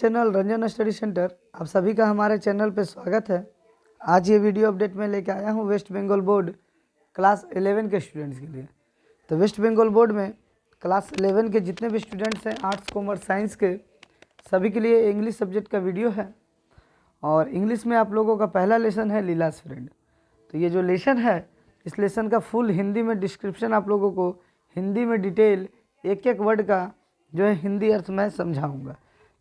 Channel Ranjan study centre, आप सभी का हमारे चैनल पे स्वागत है। आज ये वीडियो अपडेट में लेके आया हूँ वेस्ट बंगाल बोर्ड क्लास 11 के स्टूडेंट्स के लिए। तो वेस्ट बंगाल बोर्ड में क्लास 11 के जितने भी स्टूडेंट्स हैं आर्ट्स कॉमर्स साइंस के, सभी के लिए इंग्लिश सब्जेक्ट का वीडियो है। और इंग्लिश में आप लोगों का पहला लेसन है लीलास फ्रेंड। तो ये जो लेसन है, इस लेसन का फुल हिंदी में डिस्क्रिप्शन आप लोगों को हिंदी में डिटेल एक एक वर्ड का जो है हिंदी अर्थ मैं समझाऊंगा।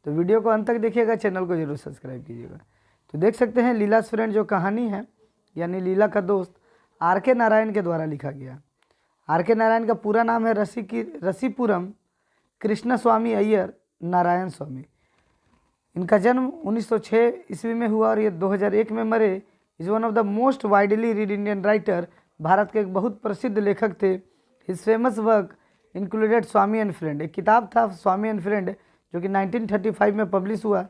तो वीडियो को अंत तक देखिएगा, चैनल को जरूर सब्सक्राइब कीजिएगा। तो देख सकते हैं लीलास फ्रेंड जो कहानी है, यानी लीला का दोस्त आर.के. नारायण के द्वारा लिखा गया। आर.के. नारायण का पूरा नाम है रसीपुरम कृष्ण स्वामी अय्यर नारायण स्वामी। इनका जन्म 1906 ईस्वी में हुआ और ये 2001 में मरे। Is one of the most widely read Indian writer. Bharat के एक बहुत प्रसिद्ध लेखक थे। His famous work included Swami and friend. एक किताब था स्वामी एंड फ्रेंड जो कि 1935 में पब्लिश हुआ।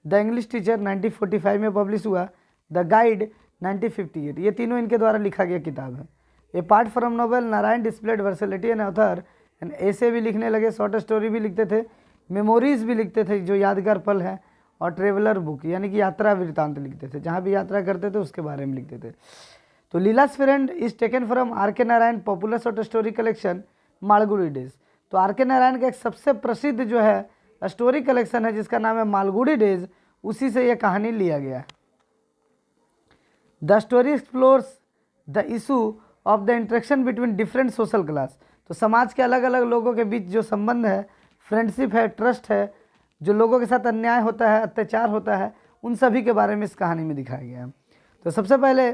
द इंग्लिश टीचर 1945 में पब्लिश हुआ। The guide 1958। ये तीनों इनके द्वारा लिखा गया किताब है। A part from novel Narayan displayed versatility and author and ऐसे भी लिखने लगे, शॉर्ट स्टोरी भी लिखते थे, मेमोरीज भी लिखते थे जो यादगार पल है, और ट्रेवलर बुक यानी कि यात्रा वृत्तांत लिखते थे, जहाँ भी यात्रा करते थे उसके बारे में लिखते थे। तो Leela's friend is taken from R K. Narayan popular short story collection Malgudi days. तो आर.के. नारायण का एक सबसे प्रसिद्ध जो है स्टोरी कलेक्शन है जिसका नाम है मालगुडी डेज, उसी से यह कहानी लिया गया है। The story explores the issue of the interaction between different social class. तो समाज के अलग अलग लोगों के बीच जो संबंध है, फ्रेंडशिप है, ट्रस्ट है, जो लोगों के साथ अन्याय होता है, अत्याचार होता है, उन सभी के बारे में इस कहानी में दिखाया गया है। तो सबसे पहले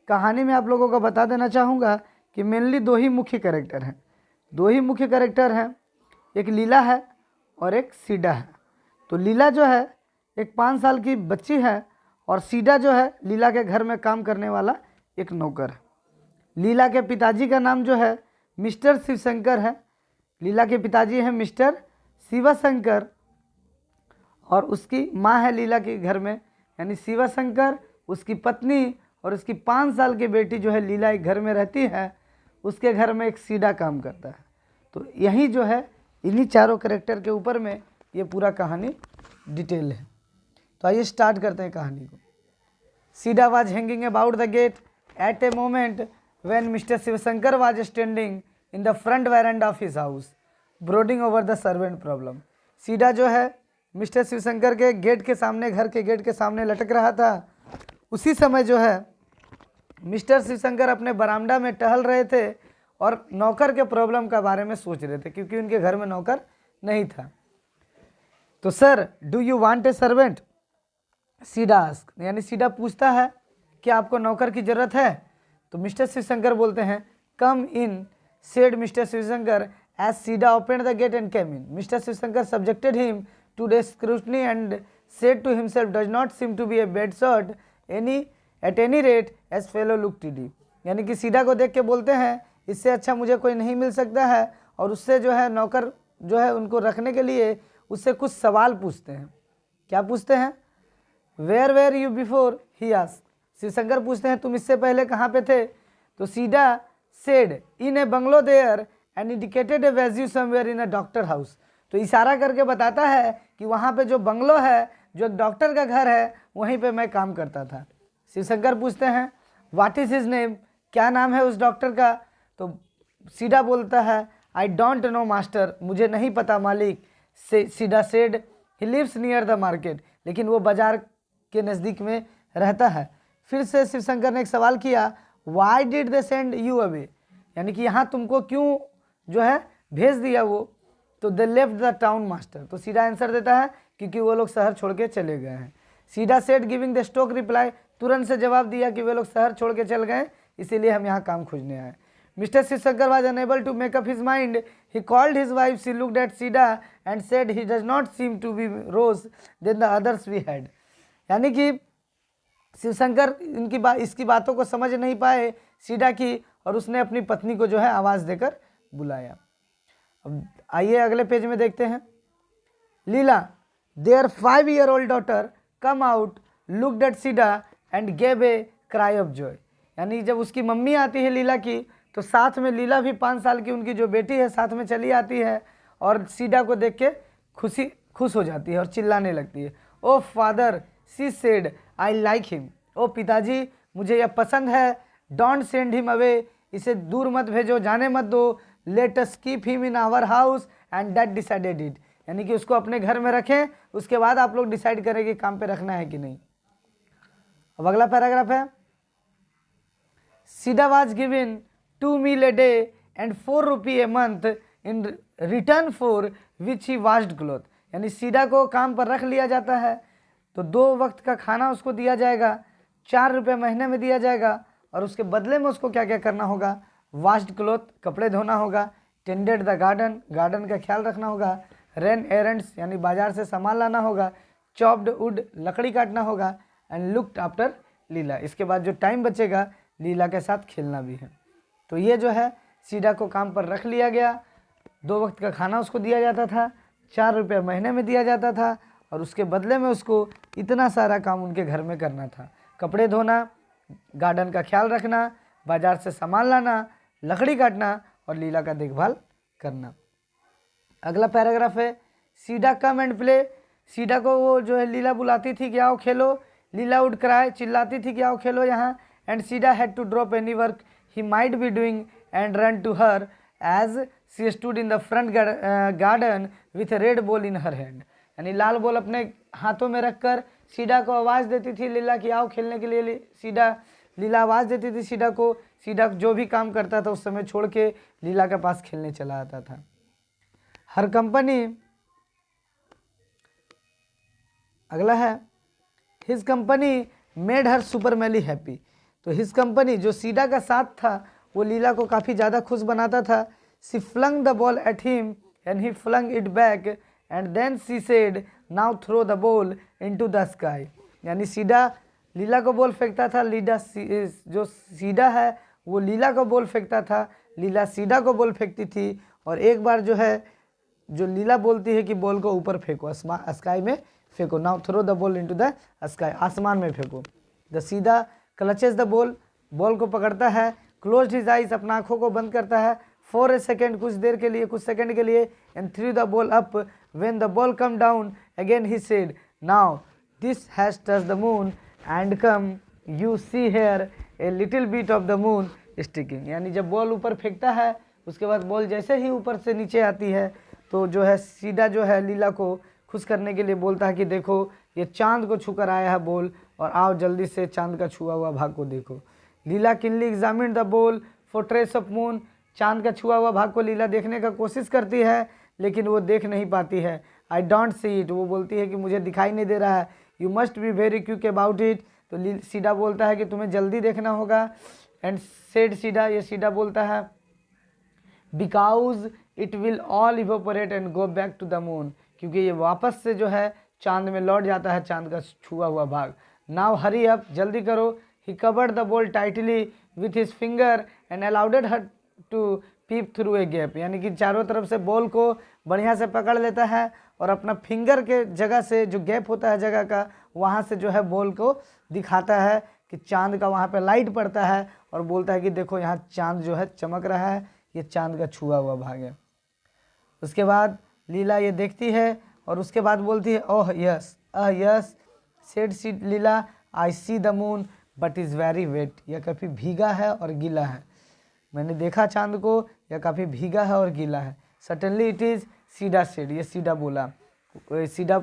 कहानी में आप लोगों को बता देना चाहूँगा कि मेनली दो ही मुख्य कैरेक्टर हैं। एक लीला है और एक सीडा है। तो लीला जो है एक 5 साल की बच्ची है और सीडा जो है लीला के घर में काम करने वाला एक नौकर है। लीला के पिताजी का नाम जो है मिस्टर शिवशंकर है। लीला के पिताजी हैं मिस्टर शिवशंकर और उसकी माँ है लीला के घर में, यानी शिवशंकर, उसकी पत्नी और उसकी 5 साल की बेटी जो है लीला एक घर में रहती है। उसके घर में एक सीडा काम करता है। तो यही जो है इन्हीं चारों कैरेक्टर के ऊपर में ये पूरा कहानी डिटेल है। तो आइए स्टार्ट करते हैं कहानी को। Sidda was hanging about the gate at a moment when mister Sivasankar was standing in the front veranda of his house brooding over the servant problem. Sidda जो है मिस्टर शिवशंकर के गेट के सामने, घर के गेट के सामने लटक रहा था। उसी समय जो है मिस्टर शिवशंकर अपने बरामदा में टहल रहे थे और नौकर के प्रॉब्लम का बारे में सोच रहे थे, क्योंकि उनके घर में नौकर नहीं था। तो sir do you want a servant, SIDA ask, यानी सीडा पूछता है कि आपको नौकर की जरूरत है। तो मिस्टर शिवशंकर बोलते हैं come in, said mister Sivasankar as Sidda open the gate and came in. Mister Sivasankar subjected him to the scrutiny and said to himself does not seem to be a bad sort at any rate as fellow look tidy. यानी कि सीडा को देख के बोलते हैं इससे अच्छा मुझे कोई नहीं मिल सकता है, और उससे जो है नौकर जो है उनको रखने के लिए उससे कुछ सवाल पूछते हैं। क्या पूछते हैं? Where were you before, he asked. Sivasankar पूछते हैं तुम इससे पहले कहाँ पे थे? तो Sidda said in a bungalow there and indicated a vague somewhere in a doctor house. तो इशारा करके बताता है कि वहाँ पे जो बंगलो है, जो एक डॉक्टर का घर है, वहीं पे मैं काम करता था। शिवशंकर पूछते हैं व्हाट इज हिज नेम, क्या नाम है उस डॉक्टर का? तो सीडा बोलता है आई डोंट नो मास्टर, मुझे नहीं पता मालिक। Sidda said he lives near the market, लेकिन वो बाजार के नज़दीक में रहता है। फिर से शिवशंकर ने एक सवाल किया why did they send you away, यानी कि यहाँ तुमको क्यों जो है भेज दिया वो? तो they left the town master. तो सीडा आंसर देता है क्योंकि वो लोग शहर छोड़ के चले गए हैं। Sidda said giving the stock reply, तुरंत से जवाब दिया कि वे लोग शहर छोड़ के चल गए, इसीलिए हम यहाँ काम खोजने आए। Mr. Shivshankar was unable to make up his mind. He called his wife. She looked at Sida and said, "He does not seem to be worse than the others we had." यानी कि शिवशंकर इसकी बातों को समझ नहीं पाए सीडा की, और उसने अपनी पत्नी को जो है आवाज़ देकर बुलाया। अब आइए अगले पेज में देखते हैं। Leela their 5-year-old daughter come out looked at Sidda and gave a cry of joy. यानी जब उसकी मम्मी आती है लीला की, तो साथ में लीला भी 5 साल की उनकी जो बेटी है साथ में चली आती है, और सीडा को देख के खुश हो जाती है और चिल्लाने लगती है। Oh father, she said, I like him. ओ पिताजी, मुझे यह पसंद है। डोंट सेंड हिम अवे, इसे दूर मत भेजो, जाने मत दो। Let us keep him in our house and that decided it, यानी कि उसको अपने घर में रखें, उसके बाद आप लोग डिसाइड करें कि काम पे रखना है कि नहीं। अब अगला पैराग्राफ है, Sidda was given 2 meal a day and 4 rupee a month in return for which he washed cloth, यानी सीडा को काम पर रख लिया जाता है तो 2 वक्त का खाना उसको दिया जाएगा, 4 रुपये महीने में दिया जाएगा, और उसके बदले में उसको क्या क्या करना होगा, वाश्ड क्लॉथ, कपड़े धोना होगा, टेंडेड द गार्डन, गार्डन का ख्याल रखना होगा, रन एरेंड्स यानी बाजार से सामान लाना होगा, चॉप्ड वुड लकड़ी काटना होगा, एंड लुक्ड आफ्टर लीला, इसके बाद जो टाइम बचेगा लीला के साथ खेलना भी है। तो ये जो है सीडा को काम पर रख लिया गया, 2 वक्त का खाना उसको दिया जाता था, 4 रुपये महीने में दिया जाता था, और उसके बदले में उसको इतना सारा काम उनके घर में करना था, कपड़े धोना, गार्डन का ख्याल रखना, बाजार से सामान लाना, लकड़ी काटना और लीला का देखभाल करना। अगला पैराग्राफ है, SIDA come and play, SIDA को वो जो है लीला बुलाती थी कि आओ खेलो, लीला वुड क्राई, चिल्लाती थी कि आओ खेलो यहाँ, and Sita had to drop any work he might be doing and run to her as she stood in the front garden with red ball in her hand, यानी लाल बॉल अपने हाथों में रखकर सीडा को आवाज़ देती थी लीला कि आओ खेलने के लिए। सीडा, लीला आवाज़ देती थी सीडा को, सीडा जो भी काम करता था उस समय छोड़ के लीला के पास खेलने चला आता था। हर कंपनी, अगला है, his company made her supremely happy, तो हिज कंपनी जो सीडा का साथ था वो लीला को काफ़ी ज़्यादा खुश बनाता था। She flung the ball at him and he flung it back and then she said now throw the ball into the sky, यानी सीडा लीला को बॉल फेंकता था, जो सीडा है वो लीला को बॉल फेंकता था, लीला सीडा को बॉल फेंकती थी, और एक बार जो है जो लीला बोलती है कि बॉल को ऊपर फेंको, स्काई में फेंको, now throw the ball into the sky, आसमान में फेंको। The Sita clutches the ball, ball को पकड़ता है, क्लोज्ड हिज आइज, अपना आँखों को बंद करता है, फॉर ए सेकेंड, कुछ देर के लिए, कुछ सेकंड के लिए, and threw the ball up, when the ball come down again he said now this has touch the moon and come you see here a little bit of the moon sticking, यानी जब ball ऊपर फेंकता है उसके बाद ball जैसे ही ऊपर से नीचे आती है तो जो है सीडा जो है लीला को खुश करने के लिए बोलता है कि देखो ये चांद को छूकर आया है बॉल, और आओ जल्दी से चांद का छुआ हुआ भाग को देखो। Leela keenly examined the ball for trace of moon, चांद का छुआ हुआ भाग को लीला देखने का कोशिश करती है लेकिन वो देख नहीं पाती है। आई डोंट सी इट, वो बोलती है कि मुझे दिखाई नहीं दे रहा है। You must be very quick about it, तो सीडा बोलता है कि तुम्हें जल्दी देखना होगा। एंड सेड सीडा, ये सीडा बोलता है because it will all evaporate and go back to the moon, क्योंकि ये वापस से जो है चांद में लौट जाता है, चांद का छुआ हुआ भाग। नाउ हरी अप, जल्दी करो। He covered the ball tightly with his finger and allowed her to peep through a gap, यानी कि चारों तरफ से बॉल को बढ़िया से पकड़ लेता है और अपना फिंगर के जगह से जो गैप होता है जगह का, वहाँ से जो है बॉल को दिखाता है कि चांद का वहाँ पे लाइट पड़ता है, और बोलता है कि देखो यहाँ चांद जो है चमक रहा है, ये चांद का छुआ हुआ भाग है। उसके बाद लीला ये देखती है और उसके बाद बोलती है oh yes yes said see Leela I see the moon but is very wet, यह काफ़ी भीगा है और गीला है। मैंने देखा चांद को, यह काफ़ी भीगा है और गीला है। Suddenly it is Sidda said, ये सीडा बोला। सीडा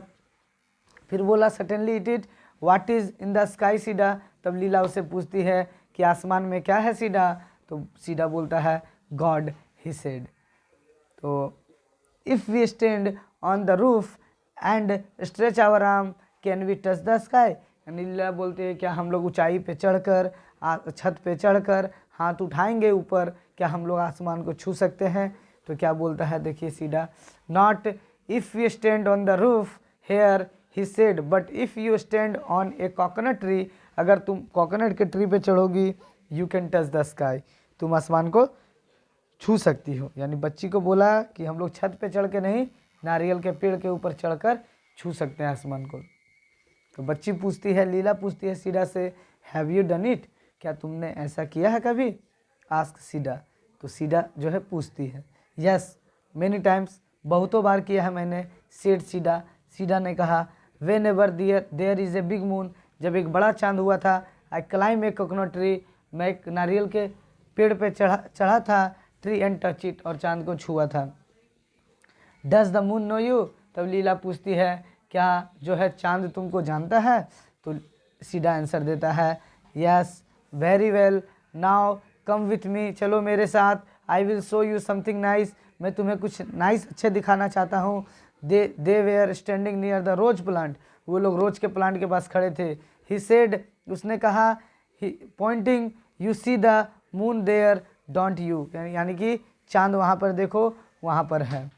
फिर बोला suddenly it is what is in the sky Sidda, तब लीला उसे पूछती है कि आसमान में क्या है सीडा, तो सीडा बोलता है गॉड ही सेड। तो if we stand on the roof and stretch our arm can we touch the sky, यानी लीला बोलते हैं क्या हम लोग ऊंचाई पे चढ़कर छत पे चढ़कर हाथ उठाएंगे ऊपर, क्या हम लोग आसमान को छू सकते हैं? तो क्या बोलता है देखिए Sidda, not if we stand on the roof here he said but if you stand on a coconut tree, अगर तुम कोकोनट के ट्री पे चढ़ोगी you can touch the sky, तुम आसमान को छू सकती हो। यानी बच्ची को बोला कि हम लोग छत पे चढ़ के नहीं, नारियल के पेड़ के ऊपर चढ़कर छू सकते हैं आसमान को। तो बच्ची पूछती है, लीला पूछती है सीडा से हैव यू डन इट, क्या तुमने ऐसा किया है कभी? आस्क सीडा, तो सीडा जो है पूछती है। यस मेनी टाइम्स, बहुतों बार किया है मैंने। सेड सीडा, सीडा ने कहा, whenever there is a big moon, जब एक बड़ा चांद हुआ था, I climb a coconut tree, मैं एक नारियल के पेड़ पे चढ़ा था, ट्री एंड टच इट, और चांद को छुआ था। Does the moon know you, तब लीला पूछती है, क्या जो है चांद तुमको जानता है? तो सीडा आंसर देता है, yes very well, now come with me, चलो मेरे साथ, I will show you something nice, मैं तुम्हें कुछ नाइस अच्छे दिखाना चाहता हूँ। They were standing near the rose plant, वो लोग रोज के प्लांट के पास खड़े थे। ही सेड, उसने कहा, pointing, you see the moon there don't you, यानी कि चांद वहाँ पर देखो, वहाँ पर है।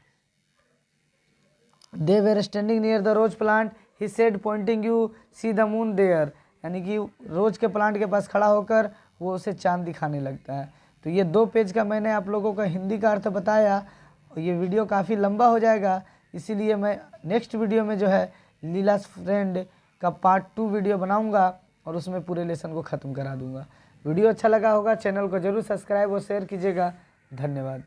They were standing near the rose plant, he said pointing, you see the moon there, यानी कि रोज के प्लांट के पास खड़ा होकर वो उसे चांद दिखाने लगता है। तो ये 2 पेज का मैंने आप लोगों को हिंदी का अर्थ बताया। ये वीडियो काफ़ी लंबा हो जाएगा, इसीलिए मैं नेक्स्ट वीडियो में जो है लीला's फ्रेंड का पार्ट 2 वीडियो बनाऊंगा और उसमें पूरे लेसन को ख़त्म करा दूंगा। वीडियो अच्छा लगा होगा, चैनल को जरूर सब्सक्राइब और शेयर कीजिएगा। धन्यवाद।